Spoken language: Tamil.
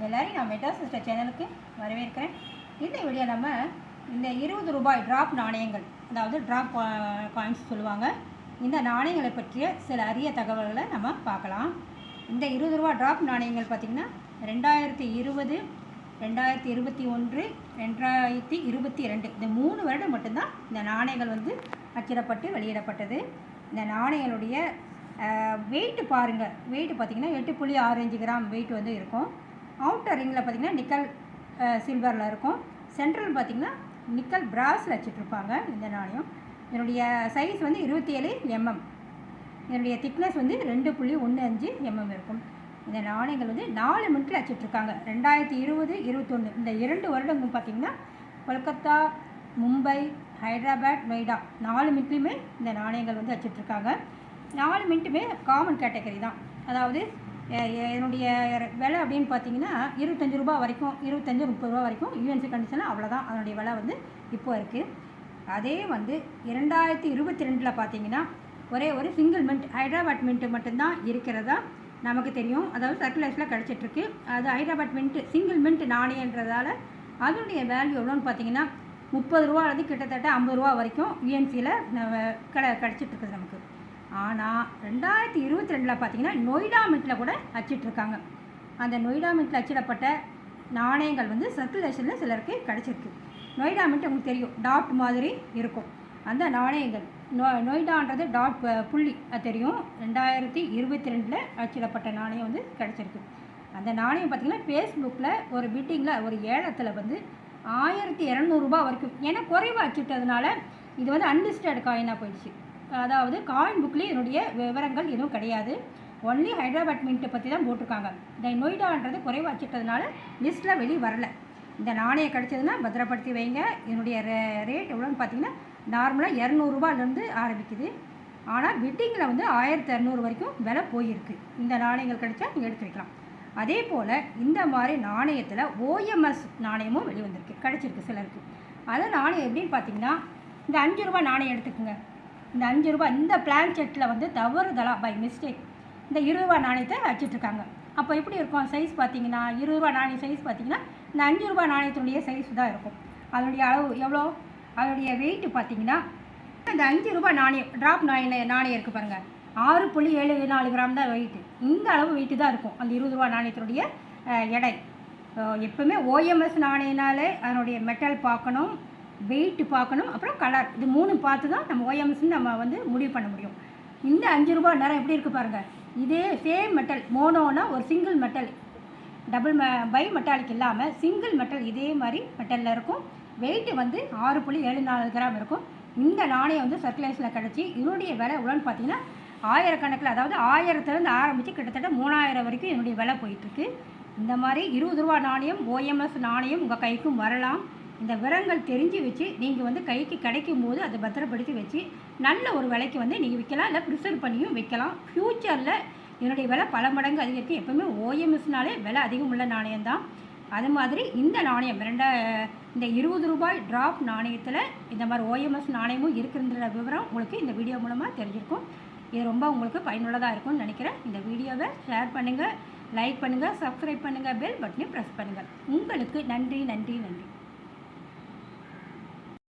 எல்லாரையும் நான் மெட்டா சிஸ்டர் சேனலுக்கு வரவேற்கிறேன். இந்த வீடியோ நம்ம இந்த 20 ரூபாய் ட்ராப் நாணயங்கள், அதாவது ட்ராப் காயின்ஸ் சொல்லுவாங்க, இந்த நாணயங்களை பற்றிய சில அரிய தகவல்களை நம்ம பார்க்கலாம். இந்த 20 ரூபா ட்ராப் நாணயங்கள் பார்த்திங்கன்னா 2020, 2021, 2022 இந்த 3 வருடம் மட்டும்தான் இந்த நாணயங்கள் அச்சிடப்பட்டு வெளியிடப்பட்டது. இந்த நாணயங்களுடைய வெயிட்டு பாருங்கள், வெயிட்டு பார்த்திங்கன்னா 8.65 கிராம் வெயிட் இருக்கும். அவுட்டர் ரிங்கில் பார்த்திங்கன்னா நிக்கல் சில்வரில் இருக்கும். சென்ட்ரல் பார்த்திங்கன்னா நிக்கல் பிராஸில் வச்சுட்ருப்பாங்க. இந்த நாணயம் இதனுடைய சைஸ் 27 mm, இதனுடைய திக்னஸ் 2.15 mm இருக்கும். இந்த நாணயங்கள் 4 மினிட்டில் வச்சுட்ருக்காங்க. 2020, 2021 இந்த 2 வருடங்கள் பார்த்திங்கன்னா கொல்கத்தா, மும்பை, ஹைதராபாத், நொய்டா 4 மினிட்லேயுமே இந்த நாணயங்கள் வச்சுட்ருக்காங்க. 4 மினிட்டுமே காமன் கேட்டகரி தான். அதாவது என்னுடைய விலை அப்படின்னு பார்த்தீங்கன்னா 25 ரூபா வரைக்கும், 25-30 ரூபா வரைக்கும் யூஎன்சி கண்டிஷனில் அவ்வளோதான் அதனுடைய விலை இப்போ இருக்குது. அதே 2022 பார்த்தீங்கன்னா ஒரே ஒரு சிங்கிள் மின்ட், ஹைதராபாத் மின்ட்டு மட்டும்தான் இருக்கிறதா நமக்கு தெரியும். அதாவது சர்க்குலேஷனில் கிடச்சிட்ருக்கு. அது ஹைதராபாத் மின்ட்டு சிங்கிள் மின்ட் நாணயன்றதால அதனுடைய வேல்யூ எவ்வளோன்னு பார்த்தீங்கன்னா 30 ரூபா அல்லது கிட்டத்தட்ட 50 ரூபா வரைக்கும் யூஎன்சியில் கிடச்சிட்ருக்குது நமக்கு. ஆனால் 2022 பார்த்தீங்கன்னா நொய்டா மின்ட்டில் கூட அச்சிட்ருக்காங்க. அந்த நொய்டா மின்ட்டில் அச்சிடப்பட்ட நாணயங்கள் சர்க்குலேஷனில் சிலருக்கு கிடச்சிருக்கு. நொய்டா மின்ட் உங்களுக்கு தெரியும், டாட் மாதிரி இருக்கும். அந்த நாணயங்கள் நொய்டான்றது டாட் புள்ளி தெரியும். 2022 அச்சிடப்பட்ட நாணயம் கிடச்சிருக்கு. அந்த நாணயம் பார்த்திங்கன்னா ஃபேஸ்புக்கில் ஒரு பிட்டிங்கில் ஒரு ஏலத்தில் 1200 ரூபா வரைக்கும், ஏன்னா குறைவாக அச்சிட்டதுனால இது அன்லிஸ்டட் காயினாக போயிடுச்சு. அதாவது காயின் புக்லேயே என்னுடைய விவரங்கள் எதுவும் கிடையாது. ஒன்லி ஹைதராபாத் மின்ட்டை பற்றி தான் போட்டிருக்காங்க. இந்த நொய்டான்றது குறைவாக வச்சுட்டதுனால லிஸ்ட்டில் வெளியே வரலை. இந்த நாணயம் கிடச்சதுன்னா பத்திரப்படுத்தி வைங்க. என்னுடைய ரேட் எவ்வளோன்னு பார்த்தீங்கன்னா நார்மலாக 200 ரூபாயிலேருந்து ஆரம்பிக்குது. ஆனால் பிட்டிங்கில் 1200 வரைக்கும் விலை போயிருக்கு. இந்த நாணயங்கள் கிடைச்சா நீங்கள் எடுத்து வைக்கலாம். அதே போல் இந்த மாதிரி நாணயத்தில் ஓஎம்எஸ் நாணயமும் வெளிவந்திருக்கு, கிடச்சிருக்கு சிலருக்கு. அது நாணயம் எப்படின்னு பார்த்தீங்கன்னா இந்த 5 ரூபா நாணயம் எடுத்துக்கோங்க. இந்த 5 ரூபா இந்த பிளான் செட்டில் தவறுதலாக பை மிஸ்டேக் இந்த 20 ரூபா நாணயத்தை வச்சுட்ருக்காங்க. அப்போ எப்படி இருக்கும் சைஸ் பார்த்தீங்கன்னா, 20 ரூபா நாணயம் சைஸ் பார்த்தீங்கன்னா இந்த 5 ரூபா நாணயத்தினுடைய சைஸ் தான் இருக்கும். அதனுடைய அளவு எவ்வளோ, அதனுடைய வெயிட்டு பார்த்தீங்கன்னா இந்த 5 ரூபா நாணயம் ட்ராப் நாணயம் இருக்குது பாருங்கள், 6.74 கிராம் தான் வெயிட்டு. இந்த அளவு வெயிட்டு தான் இருக்கும் அந்த 20 ரூபா நாணயத்தினுடைய எடை. எப்போவுமே ஓஎம்எஸ் நாணயனாலே அதனுடைய மெட்டல் பார்க்கணும், வெயிட்டு பார்க்கணும், அப்புறம் கலர், இது 3 பார்த்து தான் நம்ம ஓஎம்எஸ்ன்னு நம்ம முடிவு பண்ண முடியும். இந்த 5 ரூபா நேரம் எப்படி இருக்குது பாருங்கள். இதே சேம் மெட்டல் மோனோனா ஒரு single metal, double bimetallic இல்லாமல் சிங்கிள் மெட்டல் இதே மாதிரி மெட்டலில் இருக்கும். வெயிட்டு 6.74 கிராம் இருக்கும். இந்த நாணயம் சர்க்குலேஷனில் கிடச்சி இதனுடைய விலை எவ்வளோன்னு பார்த்தீங்கன்னா ஆயிரக்கணக்கில், அதாவது 1000லேருந்து ஆரம்பித்து கிட்டத்தட்ட 3000 வரைக்கும் என்னுடைய விலை போயிட்டுருக்கு. இந்த மாதிரி 20 ரூபா நாணயம் ஓஎம்எஸ் நாணயம் உங்கள் கைக்கும் வரலாம். இந்த விவரங்கள் தெரிஞ்சு வச்சு நீங்கள் கைக்கு கிடைக்கும் போது அதை பத்திரப்படுத்தி வச்சு நல்ல ஒரு விலைக்கு நீங்கள் விற்கலாம், இல்லை ப்ரிசர்வ் பண்ணியும் விற்கலாம். ஃப்யூச்சரில் இதனுடைய விலை பல மடங்கு அதிகரிக்கும். எப்போவுமே ஓஎம்எஸ்னாலே விலை அதிகம் உள்ள நாணயம் தான். அது மாதிரி இந்த நாணயம் இந்த 20 ரூபாய் ட்ராப் நாணயத்தில் இந்த மாதிரி ஓஎம்எஸ் நாணயமும் இருக்கிற விவரம் உங்களுக்கு இந்த வீடியோ மூலமாக தெரிஞ்சிருக்கும். இது ரொம்ப உங்களுக்கு பயனுள்ளதாக இருக்கும்னு நினைக்கிறேன். இந்த வீடியோவை ஷேர் பண்ணுங்கள், லைக் பண்ணுங்கள், சப்ஸ்கிரைப் பண்ணுங்கள், பெல் பட்டனை ப்ரெஸ் பண்ணுங்கள். உங்களுக்கு நன்றி நன்றி நன்றி.